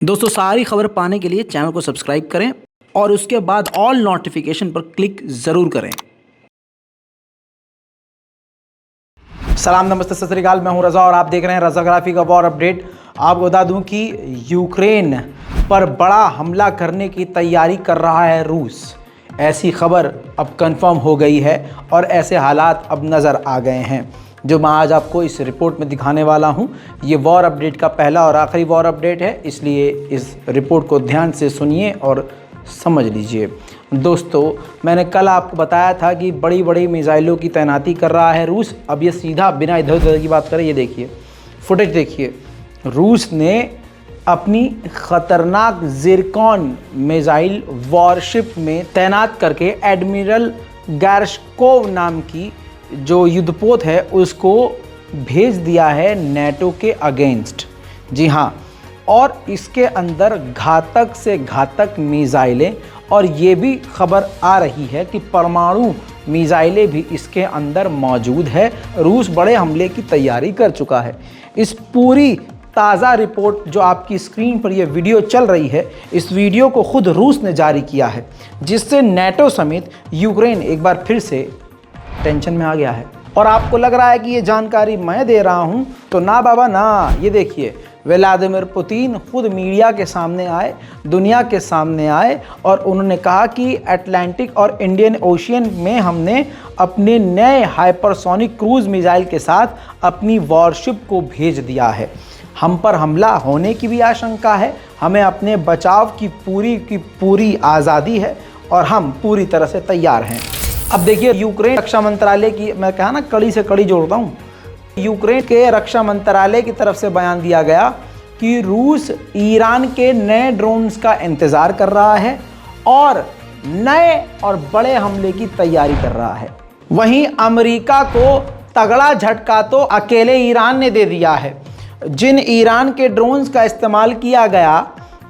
दोस्तों सारी खबर पाने के लिए चैनल को सब्सक्राइब करें और उसके बाद ऑल नोटिफिकेशन पर क्लिक ज़रूर करें। सलाम नमस्ते सत श्री अकाल, मैं हूं रज़ा और आप देख रहे हैं रज़ाग्राफी का वॉर अपडेट। आपको बता दूं कि यूक्रेन पर बड़ा हमला करने की तैयारी कर रहा है रूस। ऐसी खबर अब कंफर्म हो गई है और ऐसे हालात अब नज़र आ गए हैं जो मैं आज आपको इस रिपोर्ट में दिखाने वाला हूं। ये वॉर अपडेट का पहला और आखिरी वॉर अपडेट है, इसलिए इस रिपोर्ट को ध्यान से सुनिए और समझ लीजिए। दोस्तों, मैंने कल आपको बताया था कि बड़ी बड़ी मिसाइलों की तैनाती कर रहा है रूस। अब ये सीधा बिना इधर उधर की बात करें, ये देखिए फुटेज देखिए। रूस ने अपनी ख़तरनाक ज़िरकॉन मिसाइल वॉरशिप में तैनात करके एडमिरल गैरशकोव नाम की जो युद्धपोत है उसको भेज दिया है नेटो के अगेंस्ट। जी हाँ, और इसके अंदर घातक से घातक मिसाइलें, और ये भी खबर आ रही है कि परमाणु मिसाइलें भी इसके अंदर मौजूद है। रूस बड़े हमले की तैयारी कर चुका है। इस पूरी ताज़ा रिपोर्ट जो आपकी स्क्रीन पर ये वीडियो चल रही है, इस वीडियो को खुद रूस ने जारी किया है, जिससे नेटो समेत यूक्रेन एक बार फिर से टेंशन में आ गया है। और आपको लग रहा है कि ये जानकारी मैं दे रहा हूं, तो ना बाबा ना। ये देखिए, व्लादिमीर पुतिन खुद मीडिया के सामने आए, दुनिया के सामने आए और उन्होंने कहा कि अटलांटिक और इंडियन ओशियन में हमने अपने नए हाइपरसोनिक क्रूज मिसाइल के साथ अपनी वॉरशिप को भेज दिया है। हम पर हमला होने की भी आशंका है, हमें अपने बचाव की पूरी आज़ादी है और हम पूरी तरह से तैयार हैं। अब देखिए, यूक्रेन रक्षा मंत्रालय की, मैं कहा ना कड़ी से कड़ी जोड़ता हूँ, यूक्रेन के रक्षा मंत्रालय की तरफ से बयान दिया गया कि रूस ईरान के नए ड्रोन्स का इंतज़ार कर रहा है और नए और बड़े हमले की तैयारी कर रहा है। वहीं अमेरिका को तगड़ा झटका तो अकेले ईरान ने दे दिया है। जिन ईरान के ड्रोन्स का इस्तेमाल किया गया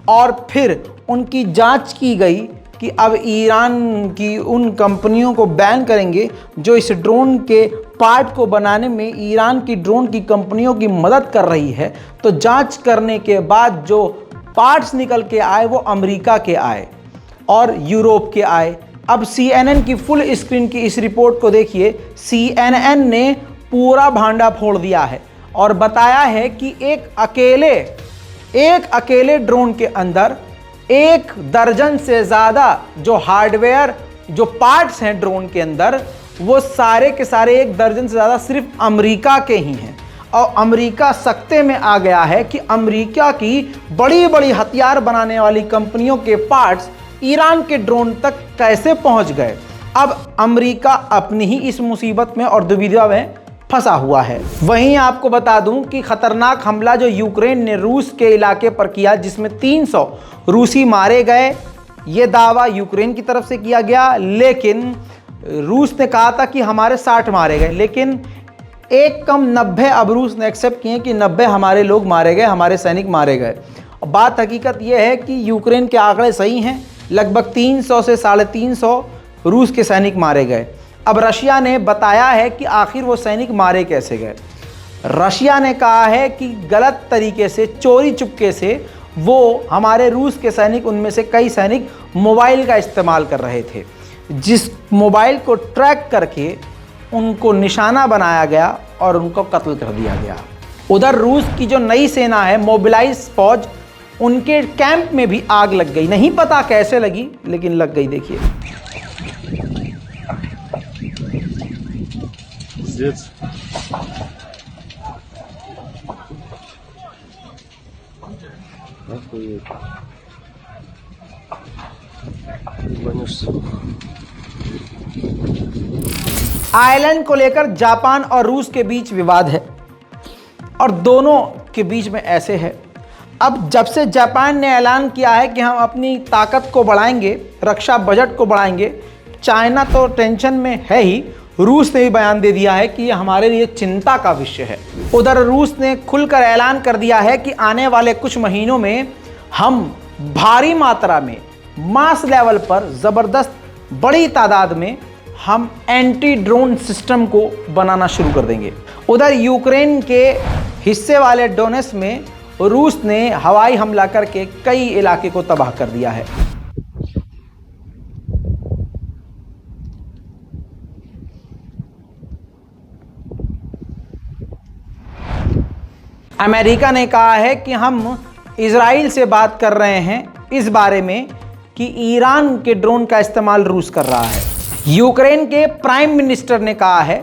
और फिर उनकी जांच की गई कि अब ईरान की उन कंपनियों को बैन करेंगे जो इस ड्रोन के पार्ट को बनाने में ईरान की ड्रोन की कंपनियों की मदद कर रही है। तो जांच करने के बाद जो पार्ट्स निकल के आए वो अमेरिका के आए और यूरोप के आए। अब CNN की फुल स्क्रीन की इस रिपोर्ट को देखिए। CNN ने पूरा भांडा फोड़ दिया है और बताया है कि एक अकेले ड्रोन के अंदर 1 दर्जन से ज़्यादा जो हार्डवेयर जो पार्ट्स हैं ड्रोन के अंदर, वो सारे के सारे 1 दर्जन से ज़्यादा सिर्फ अमेरिका के ही हैं। और अमेरिका सकते में आ गया है कि अमेरिका की बड़ी बड़ी हथियार बनाने वाली कंपनियों के पार्ट्स ईरान के ड्रोन तक कैसे पहुंच गए। अब अमेरिका अपनी ही इस मुसीबत में और दुविधा में फंसा हुआ है। वहीं आपको बता दूं कि खतरनाक हमला जो यूक्रेन ने रूस के इलाके पर किया, जिसमें 300 रूसी मारे गए, ये दावा यूक्रेन की तरफ से किया गया। लेकिन रूस ने कहा था कि हमारे 60 मारे गए, लेकिन एक कम 90 अब रूस ने एक्सेप्ट किए कि 90 हमारे लोग मारे गए, हमारे सैनिक मारे गए। बात हकीकत यह है कि यूक्रेन के आंकड़े सही हैं, लगभग 300 से 350 रूस के सैनिक मारे गए। अब रशिया ने बताया है कि आखिर वो सैनिक मारे कैसे गए। रशिया ने कहा है कि गलत तरीके से, चोरी चुपके से वो हमारे रूस के सैनिक, उनमें से कई सैनिक मोबाइल का इस्तेमाल कर रहे थे, जिस मोबाइल को ट्रैक करके उनको निशाना बनाया गया और उनको कत्ल कर दिया गया। उधर रूस की जो नई सेना है, मोबिलाइज फौज, उनके कैंप में भी आग लग गई। नहीं पता कैसे लगी, लेकिन लग गई। देखिए आइलैंड को लेकर जापान और रूस के बीच विवाद है और दोनों के बीच में ऐसे है। अब जब से जापान ने ऐलान किया है कि हम अपनी ताकत को बढ़ाएंगे, रक्षा बजट को बढ़ाएंगे, चाइना तो टेंशन में है ही, रूस ने भी बयान दे दिया है कि ये हमारे लिए चिंता का विषय है। उधर रूस ने खुलकर ऐलान कर दिया है कि आने वाले कुछ महीनों में हम भारी मात्रा में, मास लेवल पर, ज़बरदस्त बड़ी तादाद में हम एंटी ड्रोन सिस्टम को बनाना शुरू कर देंगे। उधर यूक्रेन के हिस्से वाले डोनेट्स्क में रूस ने हवाई हमला करके कई इलाके को तबाह कर दिया है। अमेरिका ने कहा है कि हम इजराइल से बात कर रहे हैं इस बारे में कि ईरान के ड्रोन का इस्तेमाल रूस कर रहा है। यूक्रेन के प्राइम मिनिस्टर ने कहा है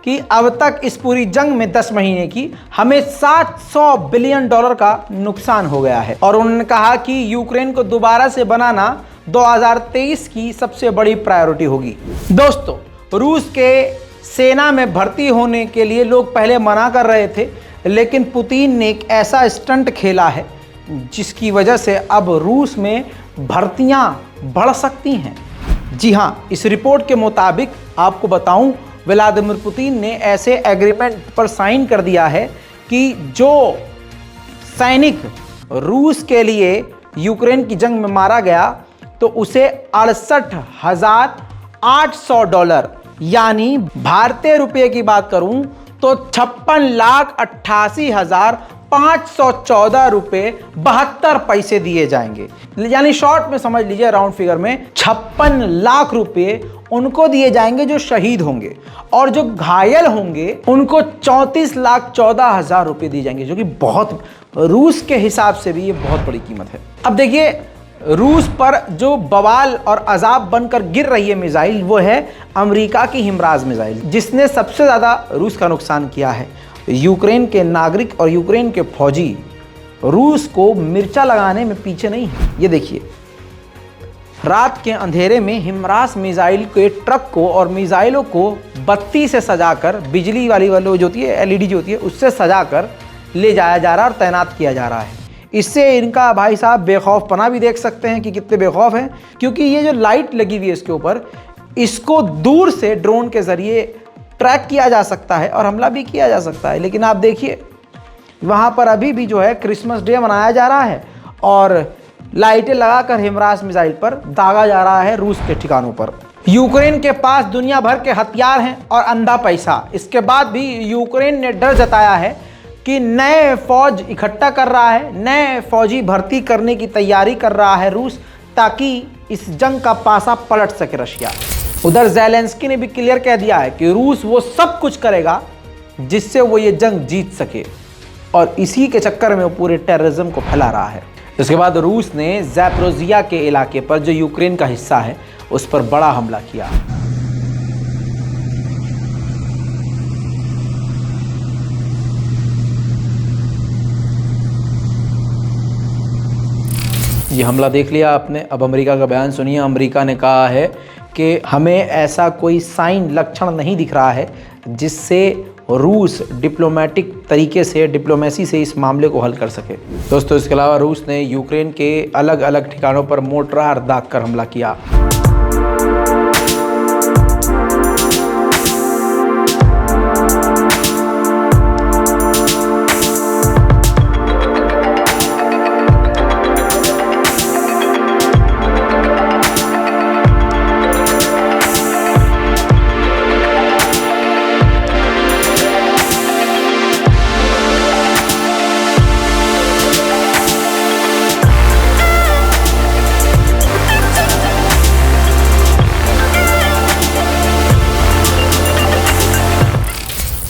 कि अब तक इस पूरी जंग में 10 महीने की हमें $700 बिलियन का नुकसान हो गया है और उन्होंने कहा कि यूक्रेन को दोबारा से बनाना 2023 की सबसे बड़ी प्रायोरिटी होगी। दोस्तों, रूस के सेना में भर्ती होने के लिए लोग पहले मना कर रहे थे, लेकिन पुतिन ने एक ऐसा स्टंट खेला है जिसकी वजह से अब रूस में भर्तियां बढ़ सकती हैं। जी हां, इस रिपोर्ट के मुताबिक आपको बताऊं, व्लादिमीर पुतिन ने ऐसे एग्रीमेंट पर साइन कर दिया है कि जो सैनिक रूस के लिए यूक्रेन की जंग में मारा गया तो उसे $68,800 यानी भारतीय रुपये की बात करूं तो 56,88,514 रुपये 72 पैसे दिए जाएंगे। यानी शॉर्ट में समझ लीजिए, राउंड फिगर में 56 लाख रुपये उनको दिए जाएंगे जो शहीद होंगे, और जो घायल होंगे उनको 34,14,000 रुपये दिए जाएंगे, जो कि बहुत, रूस के हिसाब से भी ये बहुत बड़ी कीमत है। अब देखिए, रूस पर जो बवाल और अजाब बनकर गिर रही है मिसाइल, वो है अमेरिका की हिमराज मिसाइल, जिसने सबसे ज़्यादा रूस का नुकसान किया है। यूक्रेन के नागरिक और यूक्रेन के फौजी रूस को मिर्चा लगाने में पीछे नहीं है। ये देखिए, रात के अंधेरे में हिमराज मिसाइल के ट्रक को और मिसाइलों को बत्ती से सजाकर, बिजली वाली जो होती है, LED जो होती है, उससे सजाकर ले जाया जा रहा है और तैनात किया जा रहा है। इससे इनका भाई साहब बेखौफपना भी देख सकते हैं कि कितने बेखौफ हैं, क्योंकि ये जो लाइट लगी हुई है इसके ऊपर, इसको दूर से ड्रोन के ज़रिए ट्रैक किया जा सकता है और हमला भी किया जा सकता है। लेकिन आप देखिए, वहाँ पर अभी भी जो है क्रिसमस डे मनाया जा रहा है और लाइटें लगाकर हिमराज मिसाइल पर दागा जा रहा है रूस के ठिकानों पर। यूक्रेन के पास दुनिया भर के हथियार हैं और अंधा पैसा, इसके बाद भी यूक्रेन ने डर जताया है कि नए फौज इकट्ठा कर रहा है, नए फौजी भर्ती करने की तैयारी कर रहा है रूस, ताकि इस जंग का पासा पलट सके रशिया। उधर ज़ेलेंस्की ने भी क्लियर कह दिया है कि रूस वो सब कुछ करेगा जिससे वो ये जंग जीत सके, और इसी के चक्कर में वो पूरे टेररिज्म को फैला रहा है। इसके बाद रूस ने ज़ैपोरिज़िया के इलाके पर, जो यूक्रेन का हिस्सा है, उस पर बड़ा हमला किया। ये हमला देख लिया आपने, अब अमेरिका का बयान सुनिए। अमेरिका ने कहा है कि हमें ऐसा कोई साइन, लक्षण नहीं दिख रहा है जिससे रूस डिप्लोमेटिक तरीके से, डिप्लोमेसी से इस मामले को हल कर सके। दोस्तों, इसके अलावा रूस ने यूक्रेन के अलग अलग ठिकानों पर मोर्टार दागकर हमला किया।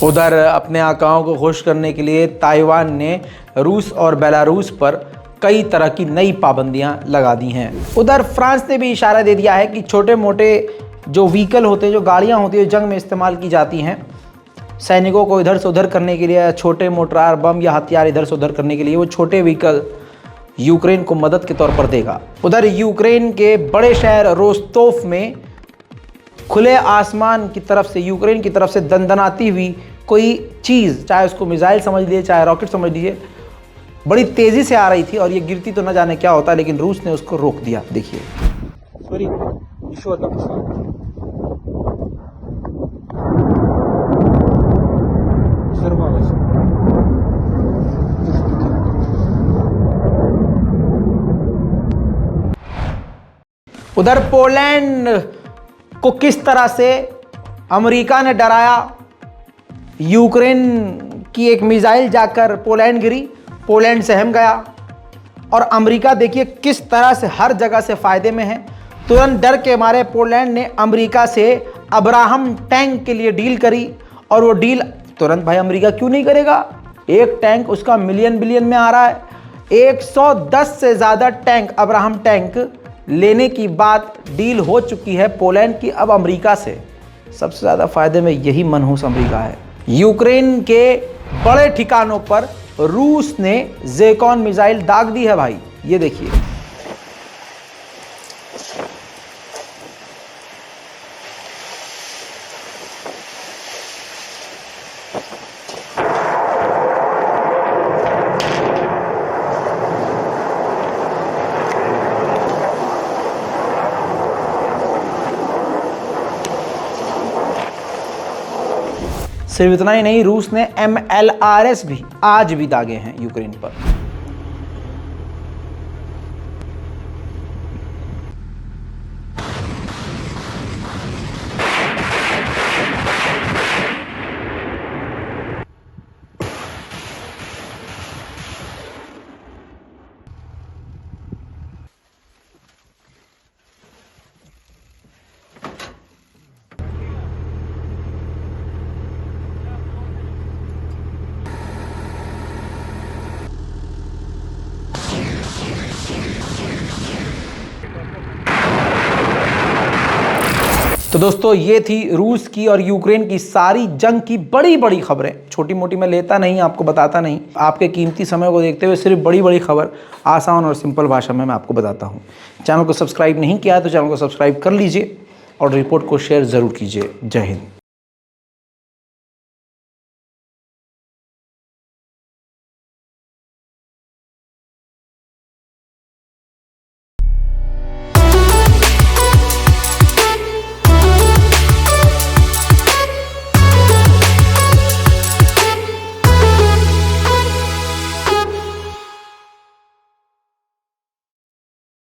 उधर अपने आकाओं को खुश करने के लिए ताइवान ने रूस और बेलारूस पर कई तरह की नई पाबंदियां लगा दी हैं। उधर फ्रांस ने भी इशारा दे दिया है कि छोटे मोटे जो व्हीकल होते हैं, जो गाड़ियां होती हैं, जंग में इस्तेमाल की जाती हैं, सैनिकों को इधर से उधर करने के लिए, छोटे मोर्टार बम या हथियार इधर से उधर करने के लिए, वो छोटे व्हीकल यूक्रेन को मदद के तौर पर देगा। उधर यूक्रेन के बड़े शहर रोस्तोव में खुले आसमान की तरफ से, यूक्रेन की तरफ से दंदनाती हुई कोई चीज़, चाहे उसको मिसाइल समझ लीजिए, चाहे रॉकेट समझ लीजिए, बड़ी तेज़ी से आ रही थी और ये गिरती तो न जाने क्या होता, लेकिन रूस ने उसको रोक दिया। देखिए, उधर पोलैंड को किस तरह से अमेरिका ने डराया, यूक्रेन की एक मिसाइल जाकर पोलैंड गिरी पोलैंड सहम गया और अमेरिका देखिए किस तरह से हर जगह से फायदे में है। तुरंत डर के मारे पोलैंड ने अमेरिका से अब्राहम टैंक के लिए डील करी और वो डील तुरंत भाई अमेरिका क्यों नहीं करेगा। एक टैंक उसका मिलियन बिलियन में आ रहा है। 110 से ज़्यादा टैंक अब्राहम टैंक लेने की बात डील हो चुकी है पोलैंड की। अब अमेरिका से सबसे ज़्यादा फायदे में यही मनहूस अमेरिका है। यूक्रेन के बड़े ठिकानों पर रूस ने ज़ेकॉन मिसाइल दाग दी है भाई, ये देखिए। सिर्फ इतना ही नहीं, रूस ने MLRS भी आज भी दागे हैं यूक्रेन पर। तो दोस्तों ये थी रूस की और यूक्रेन की सारी जंग की बड़ी बड़ी खबरें। छोटी मोटी मैं लेता नहीं, आपको बताता नहीं। आपके कीमती समय को देखते हुए सिर्फ बड़ी बड़ी खबर आसान और सिंपल भाषा में मैं आपको बताता हूँ। चैनल को सब्सक्राइब नहीं किया तो चैनल को सब्सक्राइब कर लीजिए और रिपोर्ट को शेयर ज़रूर कीजिए। जय हिंद।